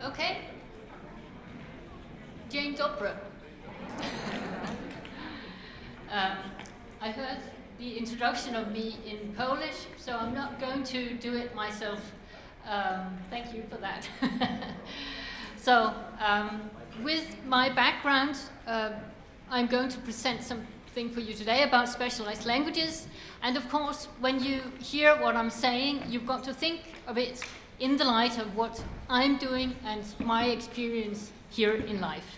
Okay. Dzień dobry. I heard the introduction of me in Polish, so I'm not going to do it myself. Thank you for that. So, with my background, I'm going to present something for you today about specialized languages. And of course, when you hear what I'm saying, you've got to think of it in the light of what I'm doing and my experience here in life.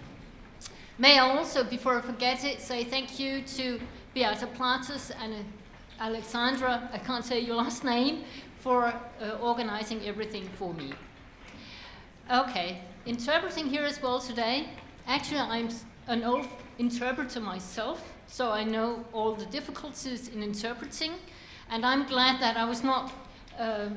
May I also, before I forget it, say thank you to Birthe Mousten and Alexandra, I can't say your last name, for organizing everything for me. Okay, interpreting here as well today. Actually, I'm an old interpreter myself, so I know all the difficulties in interpreting, and I'm glad that I was not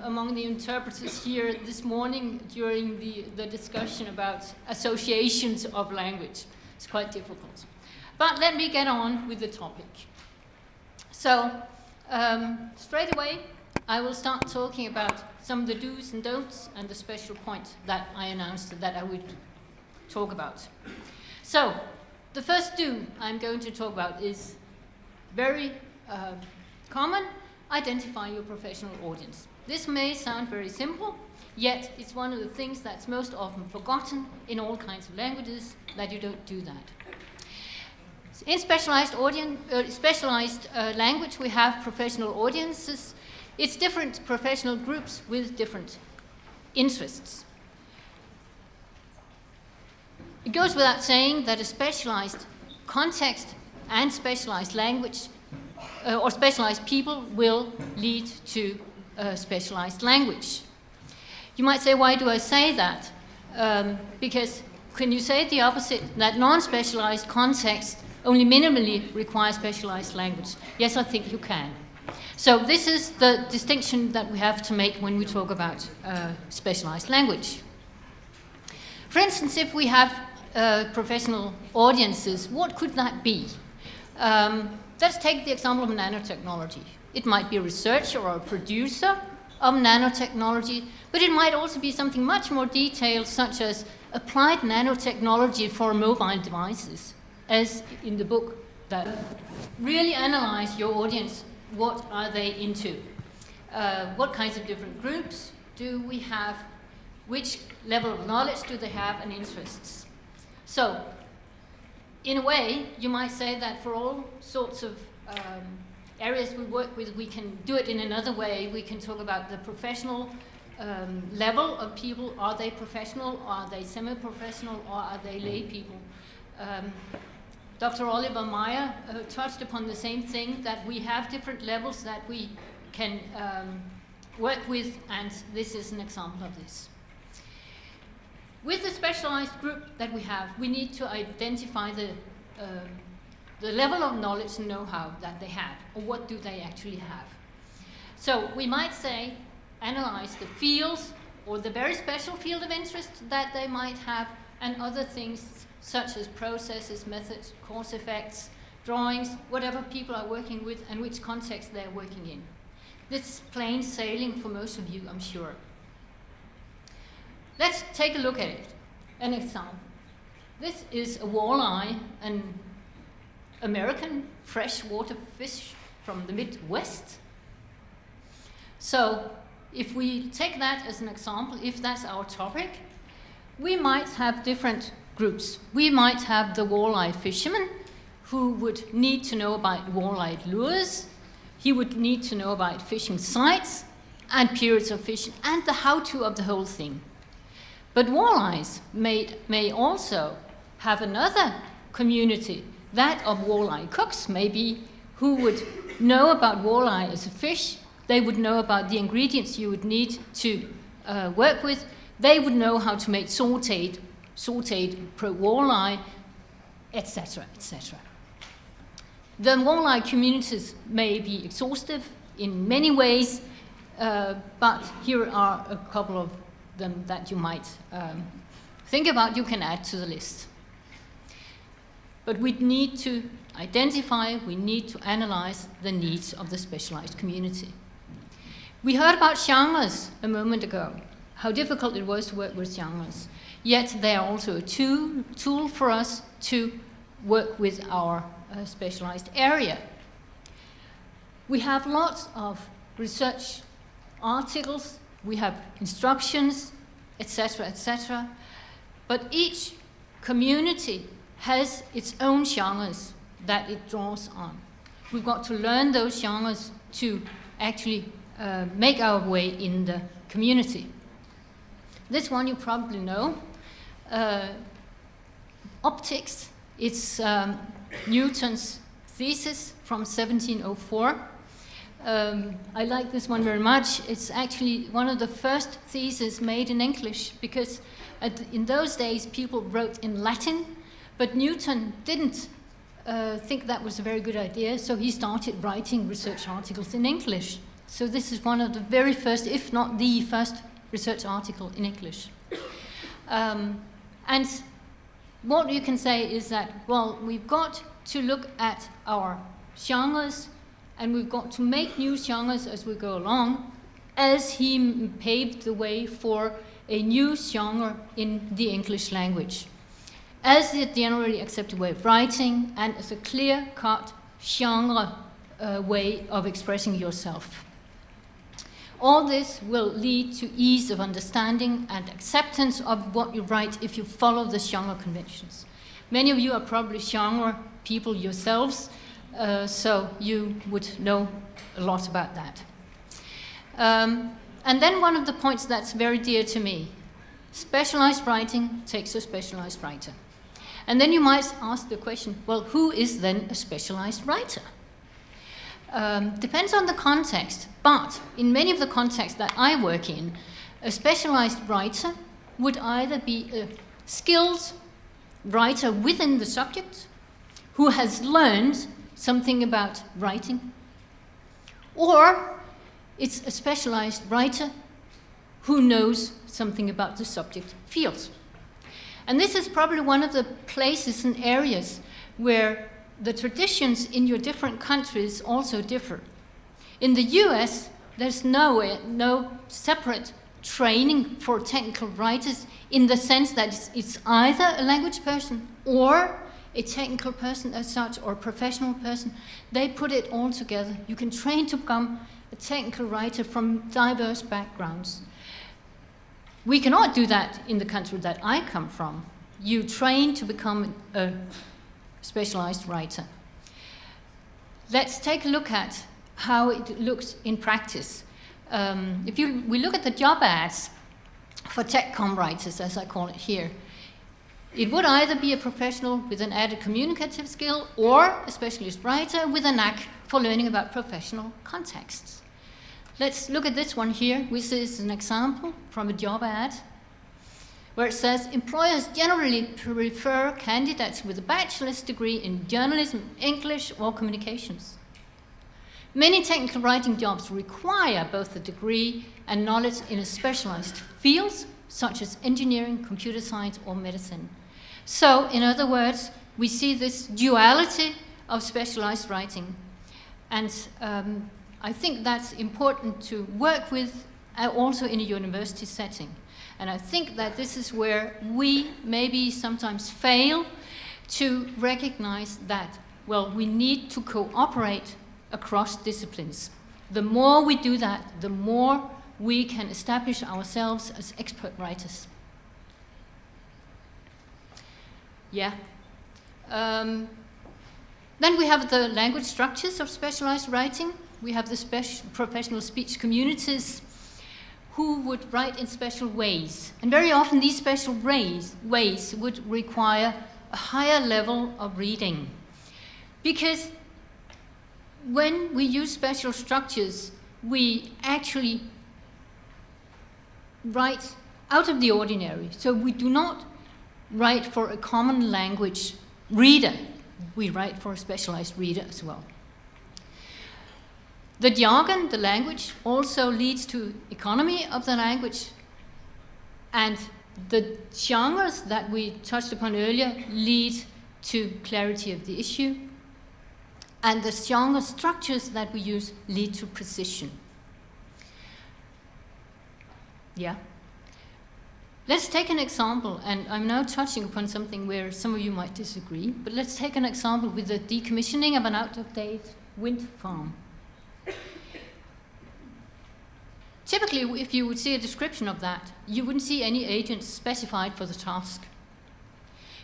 among the interpreters here this morning during the discussion about associations of language. It's quite difficult. But let me get on with the topic. So, straight away, I will start talking about some of the do's and don'ts and the special point that I announced that I would talk about. So, the first do I'm going to talk about is very common: identify your professional audience. This may sound very simple, yet it's one of the things that's most often forgotten in all kinds of languages, that you don't do that. In specialized language, we have professional audiences. It's different professional groups with different interests. It goes without saying that a specialized context and specialized language or specialized people will lead to a specialized language. You might say, why do I say that? Because can you say the opposite, that non-specialized context only minimally requires specialized language? Yes, I think you can. So this is the distinction that we have to make when we talk about specialized language. For instance, if we have professional audiences, what could that be? Let's take the example of nanotechnology. It might be a researcher or a producer of nanotechnology, but it might also be something much more detailed, such as applied nanotechnology for mobile devices, as in the book that really analyze your audience. What are they into? What kinds of different groups do we have? Which level of knowledge do they have, and interests? So, in a way, you might say that for all sorts of areas we work with, we can do it in another way. We can talk about the professional level of people. Are they professional, or are they semi-professional, or are they lay people? Dr. Oliver Meyer touched upon the same thing, that we have different levels that we can work with, and this is an example of this. With the specialized group that we have, we need to identify the level of knowledge and know-how that they have, or what do they actually have. So we might say, analyze the fields, or the very special field of interest that they might have, and other things such as processes, methods, cause effects, drawings, whatever people are working with, and which context they're working in. This is plain sailing for most of you, I'm sure. Let's take a look at it. An example. This is a walleye, an American freshwater fish from the Midwest. So, if we take that as an example, if that's our topic, we might have different groups. We might have the walleye fisherman, who would need to know about walleye lures. He would need to know about fishing sites and periods of fishing and the how-to of the whole thing. But walleyes may also have another community, that of walleye cooks, maybe, who would know about walleye as a fish. They would know about the ingredients you would need to work with. They would know how to make sauteed walleye, etc., etc. The walleye communities may be exhaustive in many ways, but here are a couple of them that you might think about. You can add to the list. But we need to identify, we need to analyze the needs of the specialized community. We heard about genres a moment ago. how difficult it was to work with genres. Yet they are also a tool for us to work with our specialized area. We have lots of research articles, we have instructions, etc., etc. But each community has its own genres that it draws on. We've got to learn those genres to actually make our way in the community. This one you probably know. Optics, it's Newton's thesis from 1704. I like this one very much. It's actually one of the first theses made in English, because in those days people wrote in Latin, but Newton didn't think that was a very good idea, so he started writing research articles in English. So this is one of the very first, if not the first, research article in English. And what you can say is that, well, we've got to look at our genres, and we've got to make new genres as we go along, as he paved the way for a new genre in the English language, as the generally accepted way of writing, and as a clear-cut genre way of expressing yourself. All this will lead to ease of understanding and acceptance of what you write if you follow the genre conventions. Many of you are probably genre people yourselves, so you would know a lot about that. And then one of the points that's very dear to me, specialized writing takes a specialized writer. And then you might ask the question, well, who is then a specialized writer? Depends on the context, but in many of the contexts that I work in, a specialized writer would either be a skilled writer within the subject who has learned something about writing, or it's a specialized writer who knows something about the subject field. And this is probably one of the places and areas where the traditions in your different countries also differ. In the US, there's no separate training for technical writers, in the sense that it's either a language person or a technical person as such, or a professional person. They put it all together. You can train to become a technical writer from diverse backgrounds. We cannot do that in the country that I come from. You train to become a specialized writer. Let's take a look at how it looks in practice. We look at the job ads for TechCom writers, as I call it here, it would either be a professional with an added communicative skill, or a specialist writer with a knack for learning about professional contexts. Let's look at this one here. This is an example from a job ad where it says, employers generally prefer candidates with a bachelor's degree in journalism, English, or communications. Many technical writing jobs require both a degree and knowledge in a specialized field, such as engineering, computer science, or medicine. So, in other words, we see this duality of specialized writing. And I think that's important to work with also in a university setting. And I think that this is where we maybe sometimes fail to recognize that, well, we need to cooperate across disciplines. The more we do that, the more we can establish ourselves as expert writers. Yeah. Then we have the language structures of specialized writing. We have the professional speech communities who would write in special ways. And very often these special ways would require a higher level of reading. Because when we use special structures, we actually write out of the ordinary. So we do not write for a common language reader. We write for a specialized reader as well. The jargon, the language, also leads to economy of the language, and the genres that we touched upon earlier lead to clarity of the issue, and the genre structures that we use lead to precision. Yeah. Let's take an example, and I'm now touching upon something where some of you might disagree, but let's take an example with the decommissioning of an out-of-date wind farm. Typically, if you would see a description of that, you wouldn't see any agents specified for the task.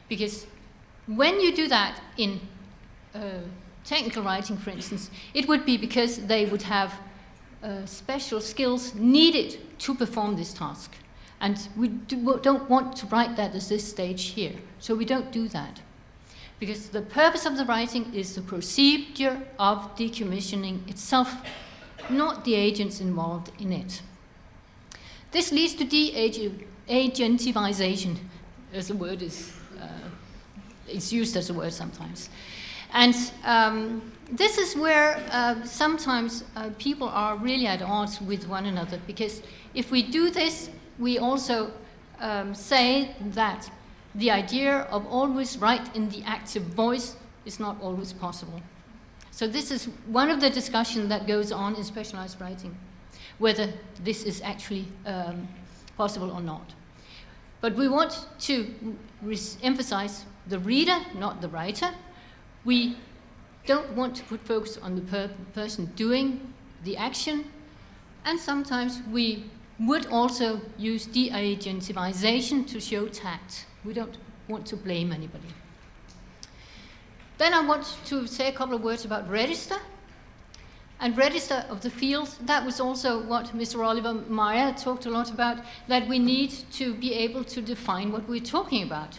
Because when you do that in technical writing, for instance, it would be because they would have special skills needed to perform this task. And we don't want to write that at this stage here. So we don't do that. Because the purpose of the writing is the procedure of decommissioning itself, not the agents involved in it. This leads to de-agentivization, as the word is, it's used as a word sometimes. And this is where sometimes people are really at odds with one another, because if we do this, we also say that the idea of always write in the active voice is not always possible. So this is one of the discussions that goes on in specialized writing, whether this is actually possible or not. But we want to emphasize the reader, not the writer. We don't want to put focus on the person doing the action, and sometimes we would also use de-agentivization to show tact. We don't want to blame anybody. Then I want to say a couple of words about register. And register of the field, that was also what Mr. Oliver Meyer talked a lot about, that we need to be able to define what we're talking about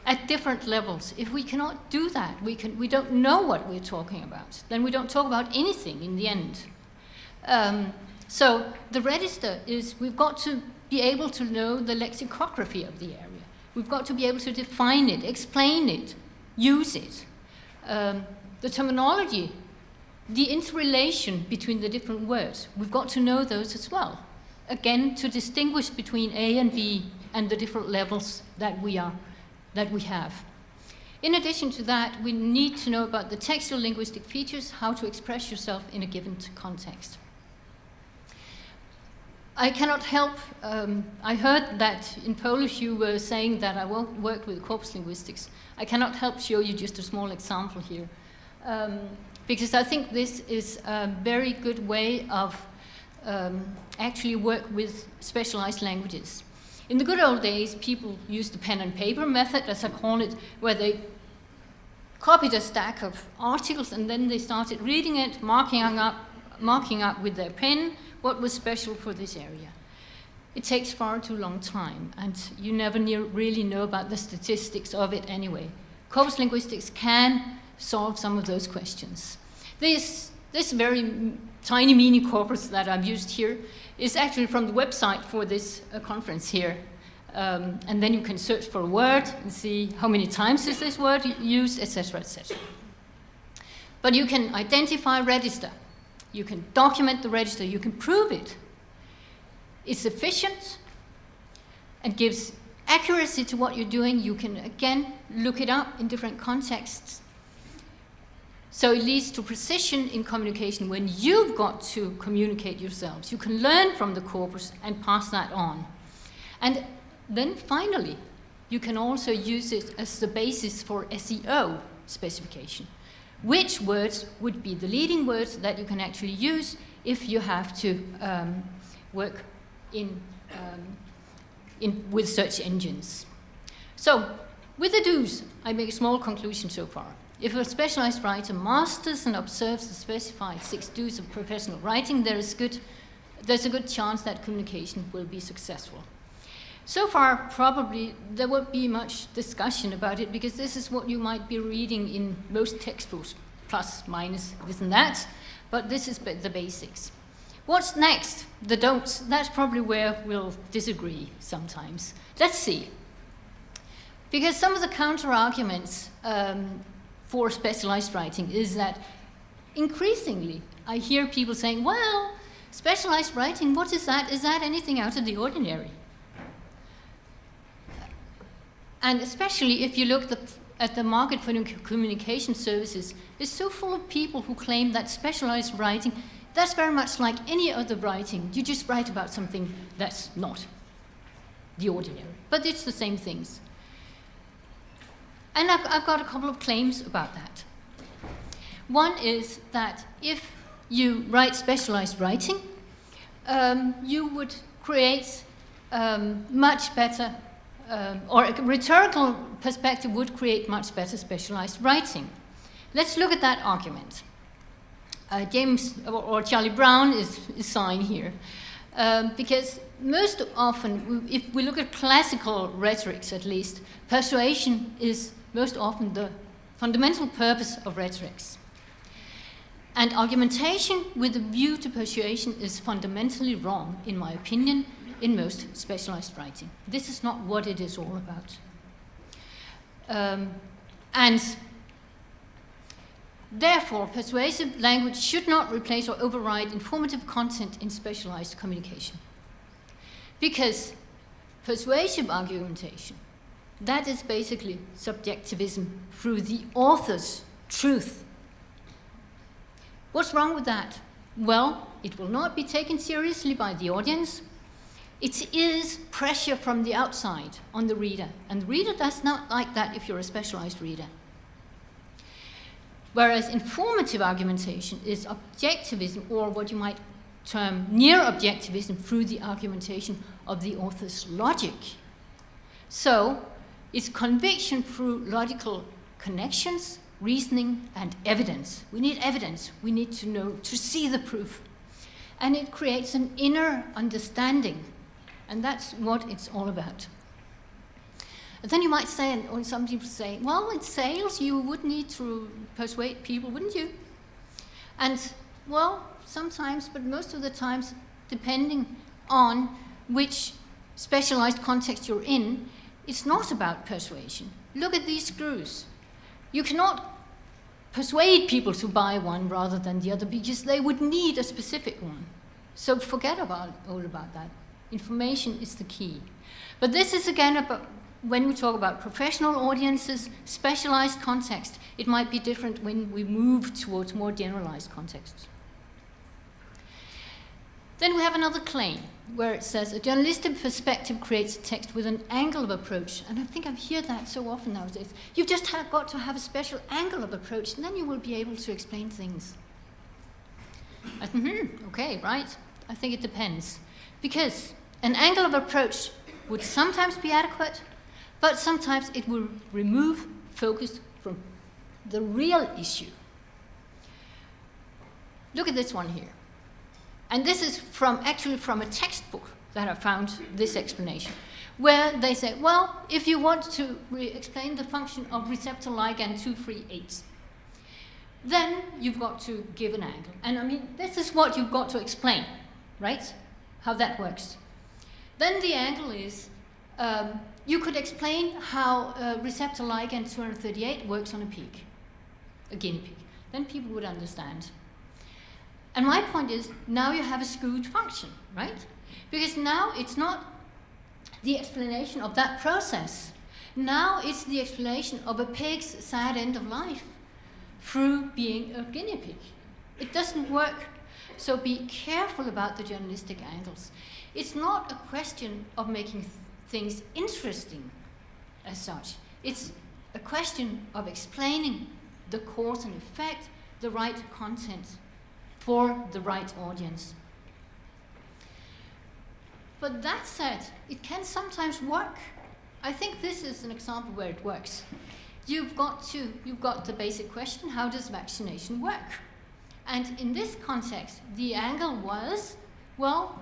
at different levels. If we cannot do that, we don't know what we're talking about, then we don't talk about anything in the end. So the register is, we've got to be able to know the lexicography of the area. We've got to be able to define it, explain it, use it. The terminology, the interrelation between the different words, we've got to know those as well. Again, to distinguish between A and B and the different levels that we have. In addition to that, we need to know about the textual linguistic features, how to express yourself in a given context. I cannot help, I heard that in Polish you were saying that I won't work with corpus linguistics. I cannot help show you just a small example here. Because I think this is a very good way of actually work with specialized languages. In the good old days, people used the pen and paper method, as I call it, where they copied a stack of articles and then they started reading it, marking up with their pen what was special for this area. It takes far too long time, and you never really know about the statistics of it anyway. Corpus linguistics can solve some of those questions. This very tiny mini corpus that I've used here is actually from the website for this conference here. And then you can search for a word and see how many times is this word used, etc., etc. But you can identify register. You can document the register. You can prove it. It's efficient and gives accuracy to what you're doing. You can, again, look it up in different contexts. So it leads to precision in communication when you've got to communicate yourselves. You can learn from the corpus and pass that on. And then finally, you can also use it as the basis for SEO specification. Which words would be the leading words that you can actually use if you have to work with search engines. So, with the do's, I make a small conclusion so far. If a specialized writer masters and observes the specified 6 do's of professional writing, there's a good chance that communication will be successful. So far, probably, there won't be much discussion about it because this is what you might be reading in most textbooks, plus, minus, this and that, but this is the basics. What's next? The don'ts. That's probably where we'll disagree sometimes. Let's see. Because some of the counter-arguments for specialized writing is that increasingly I hear people saying, well, specialized writing, what is that? Is that anything out of the ordinary? And especially if you look at the market for communication services, it's so full of people who claim that specialized writing, that's very much like any other writing. You just write about something that's not. the ordinary. But it's the same things. And I've got a couple of claims about that. One is that if you write specialized writing, you would create much better, or a rhetorical perspective would create much better specialized writing. Let's look at that argument. James or Charlie Brown is signed here. Because most often, if we look at classical rhetorics at least, persuasion is most often the fundamental purpose of rhetorics. And argumentation with a view to persuasion is fundamentally wrong, in my opinion, in most specialized writing. This is not what it is all about. And therefore, persuasive language should not replace or override informative content in specialized communication. Because persuasive argumentation, that is basically subjectivism through the author's truth. What's wrong with that? Well, it will not be taken seriously by the audience. It is pressure from the outside on the reader. And the reader does not like that if you're a specialized reader. Whereas informative argumentation is objectivism, or what you might term near objectivism, through the argumentation of the author's logic. So, it's conviction through logical connections, reasoning, and evidence. We need evidence. We need to know, to see the proof. And it creates an inner understanding. And that's what it's all about. And then you might say, or some people say, well, in sales you would need to persuade people, wouldn't you? And, well, sometimes, but most of the times, depending on which specialized context you're in, it's not about persuasion. Look at these screws. You cannot persuade people to buy one rather than the other because they would need a specific one. So forget all about that. Information is the key. But this is again about, when we talk about professional audiences, specialized context, it might be different when we move towards more generalized contexts. Then we have another claim where it says a journalistic perspective creates text with an angle of approach. And I think I've heard that so often nowadays. You've just got to have a special angle of approach, and then you will be able to explain things. Okay, right. I think it depends. Because an angle of approach would sometimes be adequate, but sometimes it will remove focus from the real issue. Look at this one here. And this is actually from a textbook that I found this explanation, where they say, well, if you want to explain the function of receptor ligand 238, then you've got to give an angle. And I mean, this is what you've got to explain, right? How that works. Then the angle is, you could explain how receptor ligand 238 works on a pig, a guinea pig. Then people would understand. And my point is, now you have a skewed function, right? Because now it's not the explanation of that process. Now it's the explanation of a pig's sad end of life through being a guinea pig. It doesn't work. So be careful about the journalistic angles. It's not a question of making things interesting as such. It's a question of explaining the cause and effect, the right content, for the right audience. But that said, it can sometimes work. I think this is an example where it works. You've got the basic question, how does vaccination work? And in this context, the angle was, well,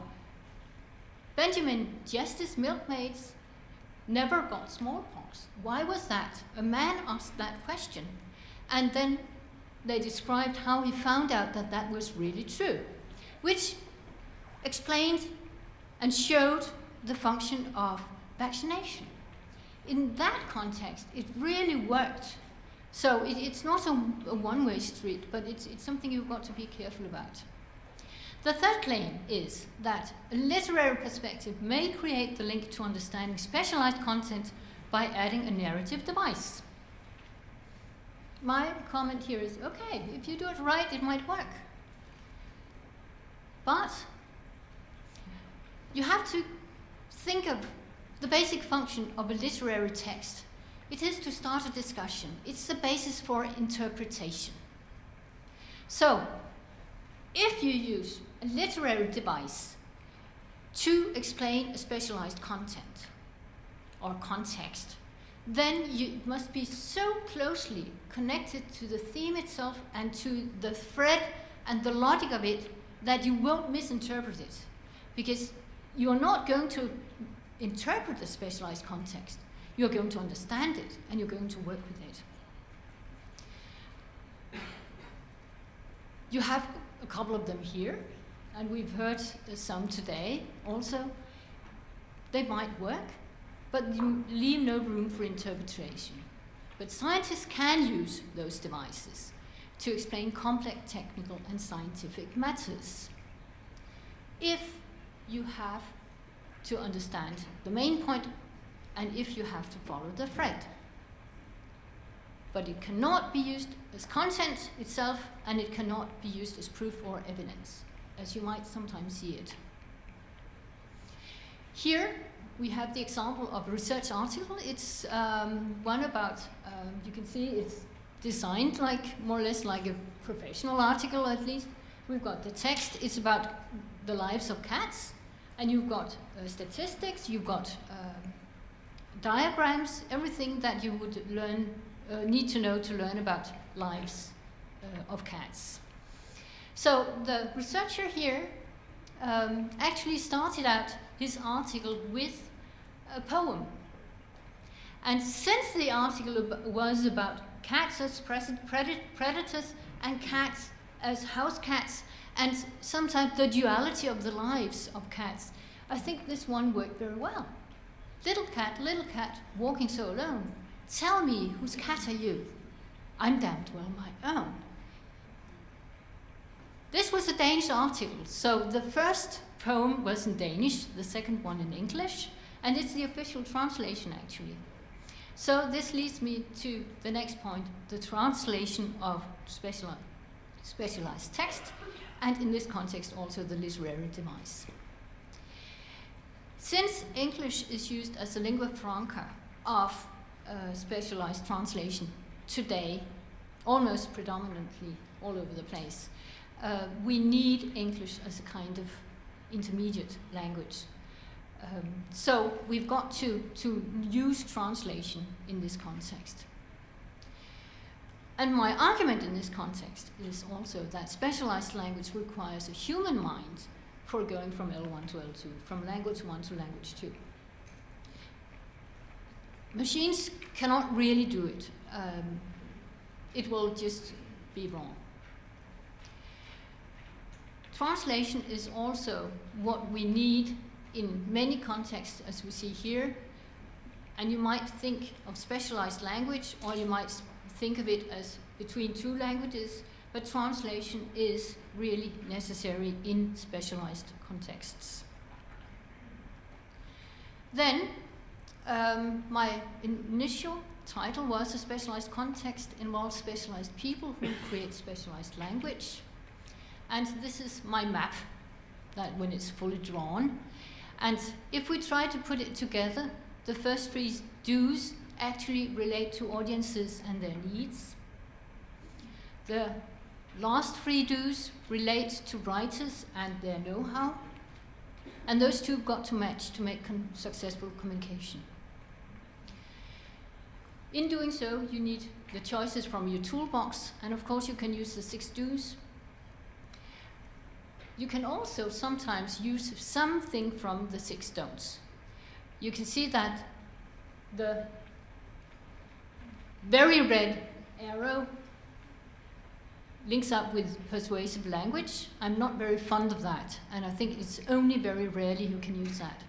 Benjamin Justice's milkmaids never got smallpox. Why was that? A man asked that question. And then they described how he found out that that was really true, which explained and showed the function of vaccination. In that context, it really worked. So it's not a one-way street, but it's something you've got to be careful about. The third claim is that a literary perspective may create the link to understanding specialized content by adding a narrative device. My comment here is, okay, if you do it right, it might work. But you have to think of the basic function of a literary text, it is to start a discussion. It's the basis for interpretation. So, if you use a literary device to explain a specialized content or context, then it must be so closely connected to the theme itself and to the thread and the logic of it that you won't misinterpret it. Because you're not going to interpret the specialized context. You're going to understand it and you're going to work with it. You have a couple of them here, and we've heard some today also. They might work, but you leave no room for interpretation. But scientists can use those devices to explain complex technical and scientific matters, if you have to understand the main point and if you have to follow the thread. But it cannot be used as content itself, and it cannot be used as proof or evidence, as you might sometimes see it. Here we have the example of a research article. It's one about, you can see it's designed like more or less like a professional article at least. We've got the text, it's about the lives of cats, and you've got statistics, you've got diagrams, everything that you would need to know to learn about lives of cats. So the researcher here actually started out his article with a poem. And since the article was about cats as predators and cats as house cats, and sometimes the duality of the lives of cats, I think this one worked very well. Little cat, walking so alone. Tell me, whose cat are you? I'm damned well my own. This was a Danish article, so the first poem was in Danish, the second one in English, and it's the official translation actually. So this leads me to the next point, the translation of specialized text, and in this context also the literary device. Since English is used as a lingua franca of specialized translation today, almost predominantly all over the place, we need English as a kind of intermediate language. So we've got to use translation in this context. And my argument in this context is also that specialized language requires a human mind for going from L1 to L2, from language 1 to language 2. Machines cannot really do it. It will just be wrong. Translation is also what we need in many contexts, as we see here. And you might think of specialized language, or you might think of it as between two languages, but translation is really necessary in specialized contexts. Then, my initial title was a specialized context involves specialized people who create specialized language. And this is my map, that when it's fully drawn. And if we try to put it together, the first three do's actually relate to audiences and their needs. The last three do's relate to writers and their know-how. And those two have got to match to make successful communication. In doing so, you need the choices from your toolbox, and of course you can use the 6 do's. You can also sometimes use something from the 6 don'ts. You can see that the very red arrow links up with persuasive language. I'm not very fond of that, and I think it's only very rarely you can use that.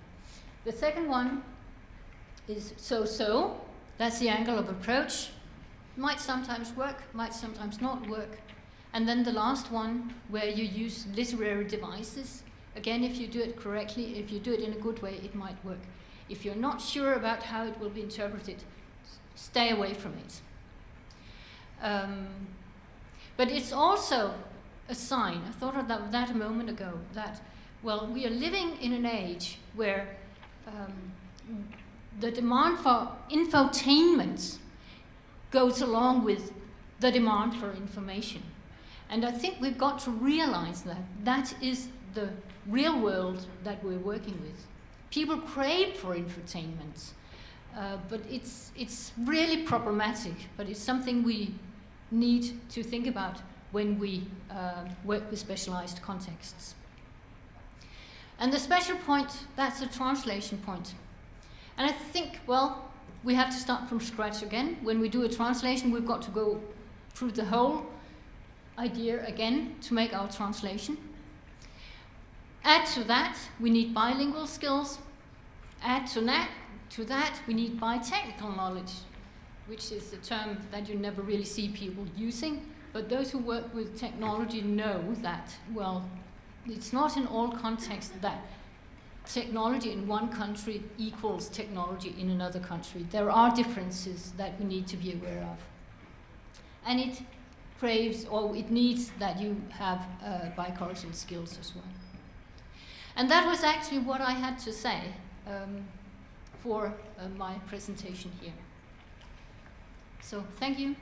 The second one is so-so. That's the angle of approach. Might sometimes work, might sometimes not work. And then the last one, where you use literary devices. Again, if you do it correctly, if you do it in a good way, it might work. If you're not sure about how it will be interpreted, stay away from it. But it's also a sign, I thought of that a moment ago, that, well, we are living in an age where the demand for infotainment goes along with the demand for information. And I think we've got to realize that that is the real world that we're working with. People crave for infotainment, but it's really problematic, but it's something we need to think about when we work with specialized contexts. And the special point, that's a translation point. And I think, well, we have to start from scratch again. When we do a translation, we've got to go through the whole idea again to make our translation. Add to that, we need bilingual skills. Add to that, we need bi-technical knowledge, which is a term that you never really see people using. But those who work with technology know that, well, it's not in all contexts that technology in one country equals technology in another country. There are differences that we need to be aware of. And it craves, or it needs that you have bicultural skills as well. And that was actually what I had to say for my presentation here. So thank you.